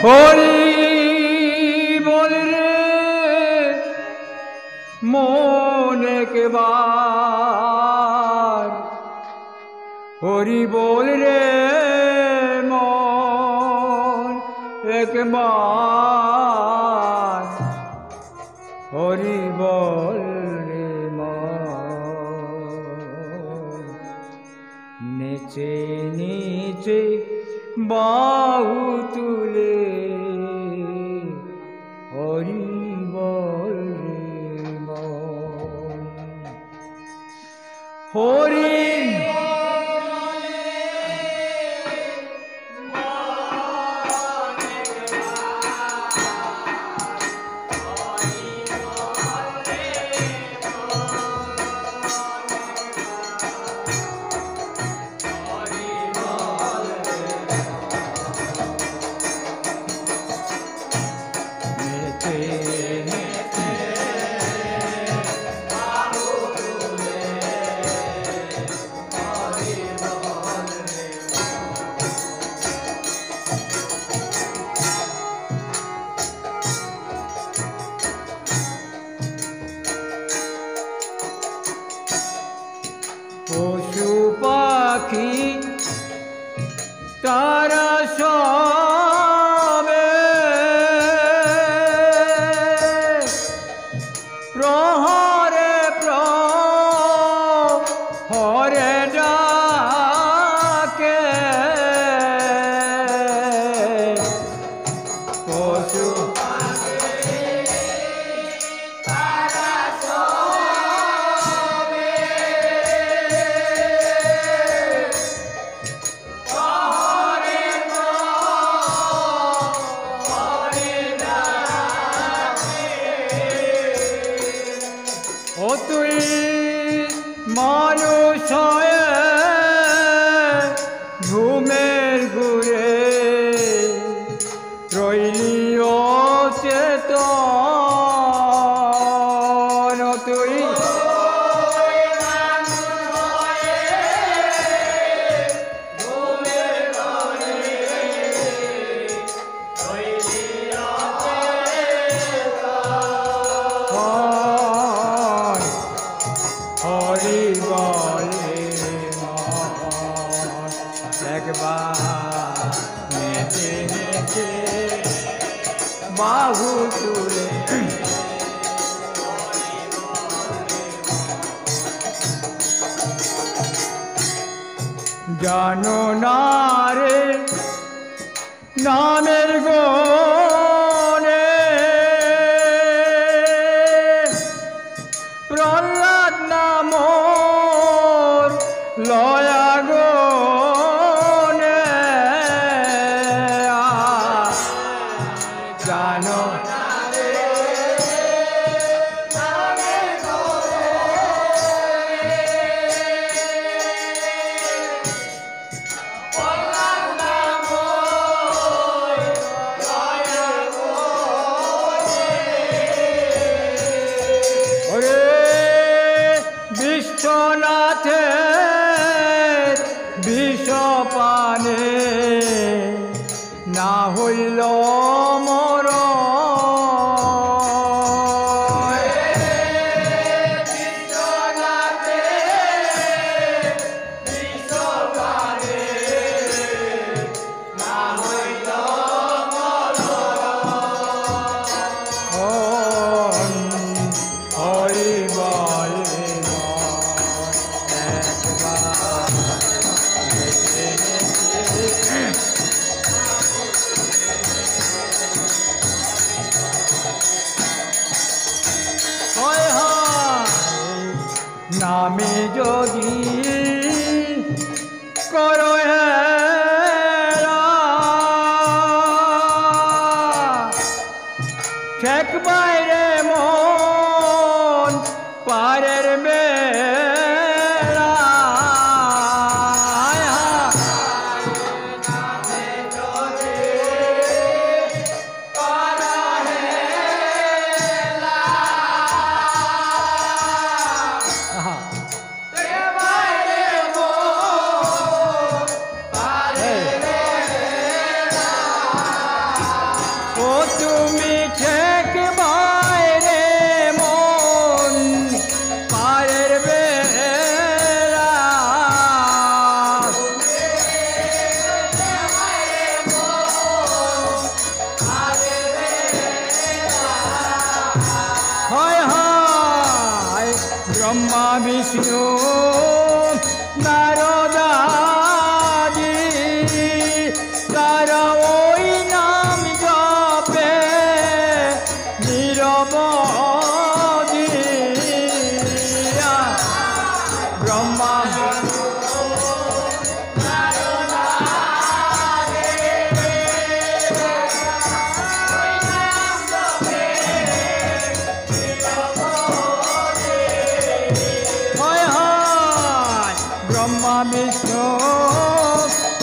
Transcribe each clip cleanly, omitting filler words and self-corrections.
হরি বল রে মন একবার, হরি বল রে মন একবার, হরি বল রে মন। নেচে নেচে বাহু তুলে হরি বল রে মন। হরি পশু পাখি তারা সবে প্রহরে প্রহরে ডাকে, পশু ও তুই মানুষ হয়ে ঘুমের ঘুরে রইলি অচেতন, ও তুই হরি বলে মন একবার, নেচে নেচে বাহু তুলে জানো না রে নামের গনে প্রহ্লাদ নামর লয়া গনে, জানো বিশ্বনাথের বিষপানে না হইল মর, হরি বল রে নামে যদি করো হেরা ঠেক বাইরে মন পারের বেড়া, ও তুমি ঠেক বাইরে মন পারের বেলা হয় হয় ব্রহ্মা বিষ্ণু নারদাদি তারা ওই নাম জপে নিরবধি ব্রহ্মা হয় হয় ব্রহ্মা বিষ্ণু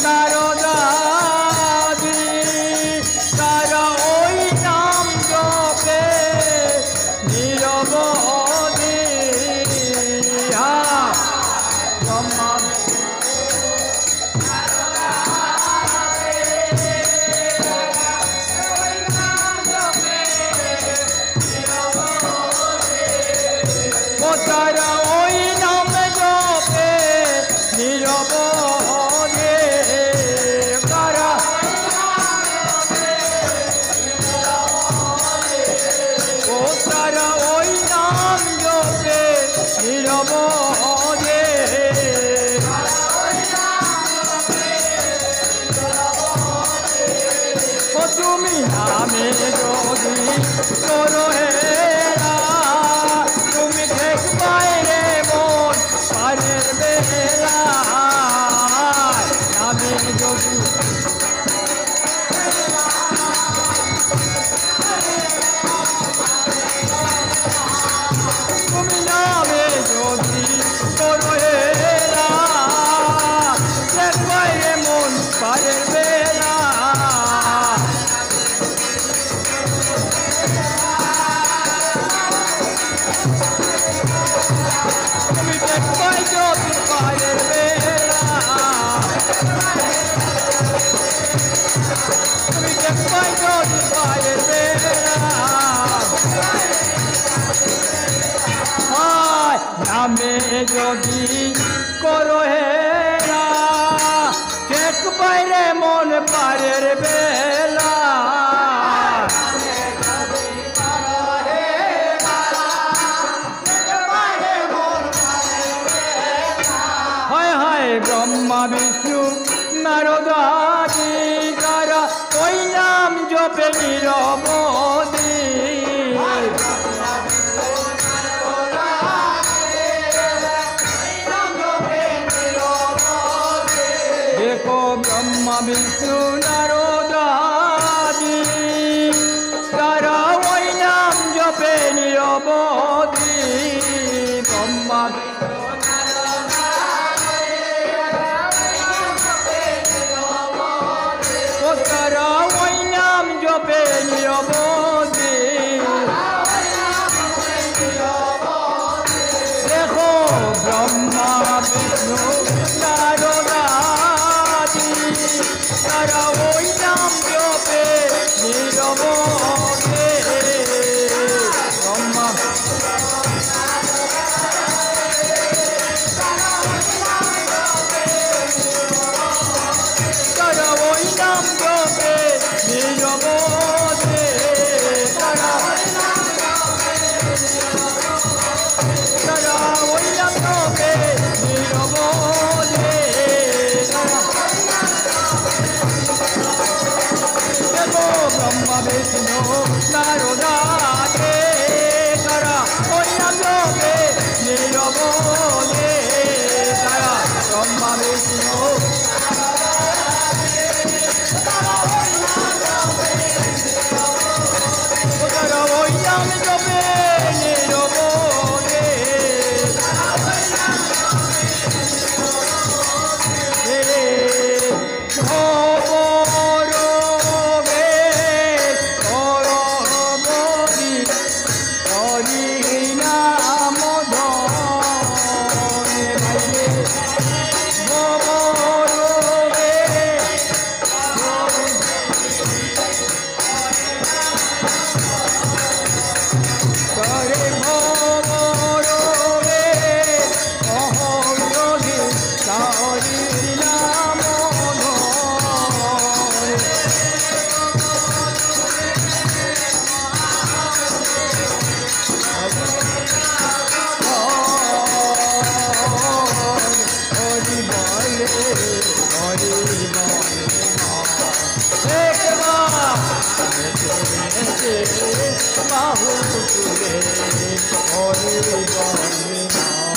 নারদাদি তারা ওই নাম জপে নিরবধি ব্রহ্মা ও তারা ওই নাম জপে নিরবধি তারা ও তারা ওই নাম জপে নিরবধি ও তুমি নামে যদি করো হেরা তুমি ঠেক বাইরে মন পারের বেলা নামে যদি তুমি নামে যদি করো হেরা ঠেক বাইরে মন পারের বেলা তুমি ঠেক পাই যদি পারের বেলা তুমি ঠেক পাই যদি পারের বেলা হয় নামে যদি করো হেরা ঠেক বাইরে মন পারের বেলা হয় হয় ব্রহ্মা বিষ্ণু নারদাদি তারা ওই নাম জপে নিরবধি দেখো ব্রহ্মা বিষ্ণু নারদাদি তারা ওই নাম জপে নিরবধি ব্রহ্মা ও তারা ওই নাম জপে নিরবধি দেখো ব্রহ্মা বিষ্ণু নারদাদি তারা ওই নাম জপে নিরবধি ব্রহ্মা তারা ওই নাম জপে নিরবধি তারা ওই নাম জপে নিরবধি দেখো ব্রহ্মা বিষ্ণু নারদাদি তারা ওই নাম জপে নিরবধি তারা ব্রহ্মা বিষ্ণু তারা ওই নাম জপে নিরবধি হরি নাম ধরি বাহু তুলে হরি বলে না